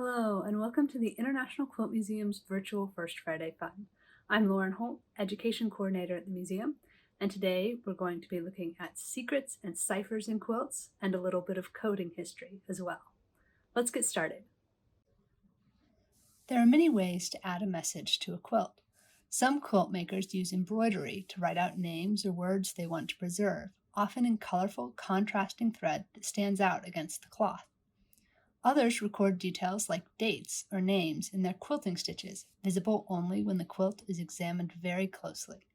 Hello, and welcome to the International Quilt Museum's virtual First Friday Fun. I'm Lauren Holt, Education Coordinator at the museum, and today we're going to be looking at secrets and ciphers in quilts and a little bit of coding history as well. Let's get started. There are many ways to add a message to a quilt. Some quilt makers use embroidery to write out names or words they want to preserve, often in colorful, contrasting thread that stands out against the cloth. Others record details like dates or names in their quilting stitches, visible only when the quilt is examined very closely.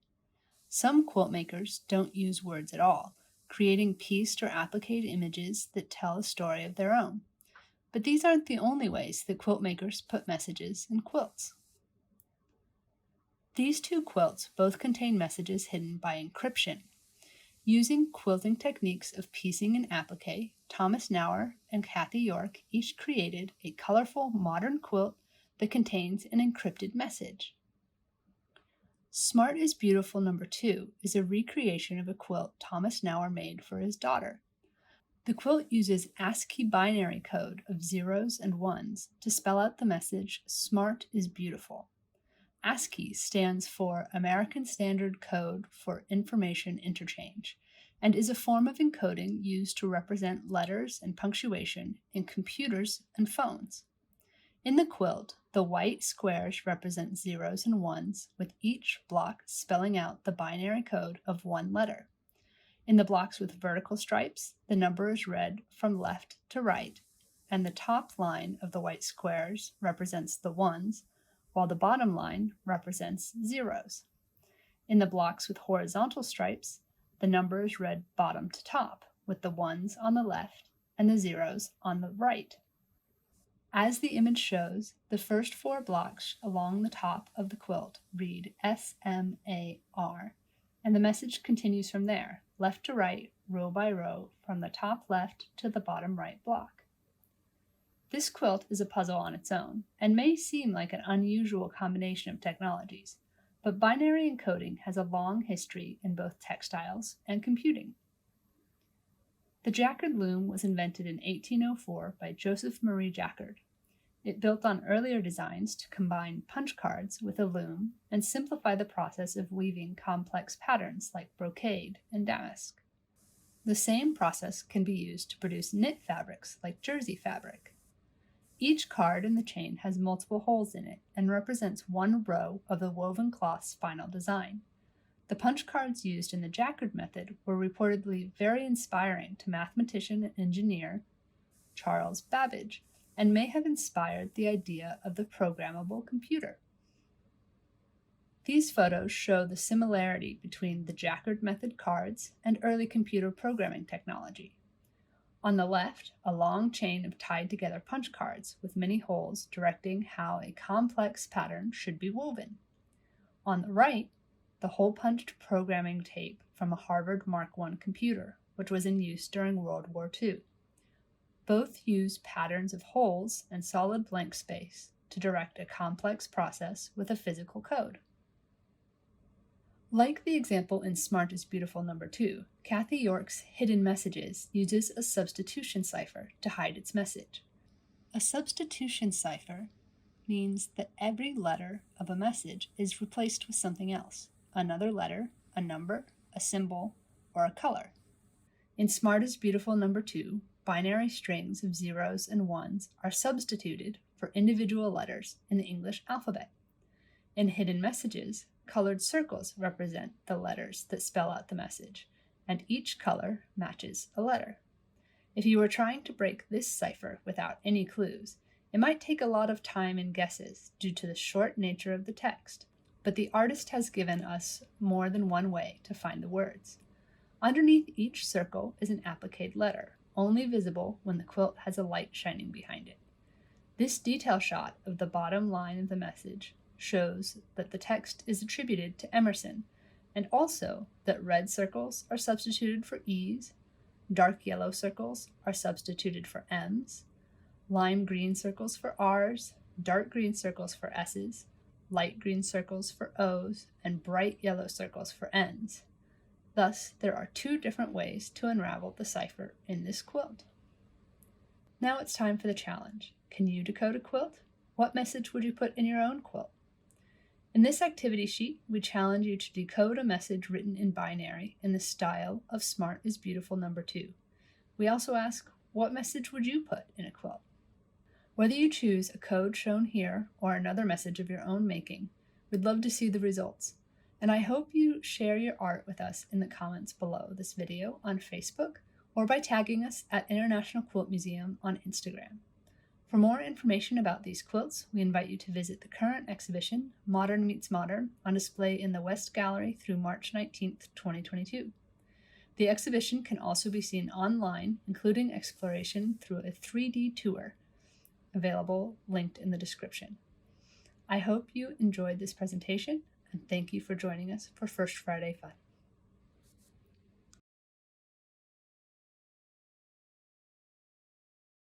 Some quilt makers don't use words at all, creating pieced or appliqued images that tell a story of their own. But these aren't the only ways that quilt makers put messages in quilts. These two quilts both contain messages hidden by encryption. Using quilting techniques of piecing and applique, Thomas Nauer and Kathy York each created a colorful modern quilt that contains an encrypted message. Smart is Beautiful No. 2 is a recreation of a quilt Thomas Nauer made for his daughter. The quilt uses ASCII binary code of zeros and ones to spell out the message, "Smart is Beautiful." ASCII stands for American Standard Code for Information Interchange and is a form of encoding used to represent letters and punctuation in computers and phones. In the quilt, the white squares represent zeros and ones, with each block spelling out the binary code of one letter. In the blocks with vertical stripes, the number is read from left to right, and the top line of the white squares represents the ones, while the bottom line represents zeros. In the blocks with horizontal stripes, the number is read bottom to top, with the ones on the left and the zeros on the right. As the image shows, the first four blocks along the top of the quilt read SMAR, and the message continues from there, left to right, row by row, from the top left to the bottom right block. This quilt is a puzzle on its own, and may seem like an unusual combination of technologies, but binary encoding has a long history in both textiles and computing. The Jacquard loom was invented in 1804 by Joseph Marie Jacquard. It built on earlier designs to combine punch cards with a loom and simplify the process of weaving complex patterns like brocade and damask. The same process can be used to produce knit fabrics like jersey fabric. Each card in the chain has multiple holes in it and represents one row of the woven cloth's final design. The punch cards used in the Jacquard method were reportedly very inspiring to mathematician and engineer Charles Babbage, and may have inspired the idea of the programmable computer. These photos show the similarity between the Jacquard method cards and early computer programming technology. On the left, a long chain of tied together punch cards with many holes directing how a complex pattern should be woven. On the right, the hole-punched programming tape from a Harvard Mark I computer, which was in use during World War II. Both use patterns of holes and solid blank space to direct a complex process with a physical code. Like the example in Smart is Beautiful No. 2, Kathy York's Hidden Messages uses a substitution cipher to hide its message. A substitution cipher means that every letter of a message is replaced with something else, another letter, a number, a symbol, or a color. In Smart is Beautiful No. 2, binary strings of zeros and ones are substituted for individual letters in the English alphabet. In Hidden Messages, colored circles represent the letters that spell out the message, and each color matches a letter. If you were trying to break this cipher without any clues, it might take a lot of time and guesses due to the short nature of the text, but the artist has given us more than one way to find the words. Underneath each circle is an appliqued letter, only visible when the quilt has a light shining behind it. This detail shot of the bottom line of the message shows that the text is attributed to Emerson, and also that red circles are substituted for E's, dark yellow circles are substituted for M's, lime green circles for R's, dark green circles for S's, light green circles for O's, and bright yellow circles for N's. Thus, there are two different ways to unravel the cipher in this quilt. Now it's time for the challenge. Can you decode a quilt? What message would you put in your own quilt? In this activity sheet, we challenge you to decode a message written in binary in the style of Smart is Beautiful number 2. We also ask, what message would you put in a quilt? Whether you choose a code shown here or another message of your own making, we'd love to see the results. And I hope you share your art with us in the comments below this video on Facebook or by tagging us at International Quilt Museum on Instagram. For more information about these quilts, we invite you to visit the current exhibition, Modern Meets Modern, on display in the West Gallery through March 19, 2022. The exhibition can also be seen online, including exploration through a 3D tour, available linked in the description. I hope you enjoyed this presentation, and thank you for joining us for First Friday Fun.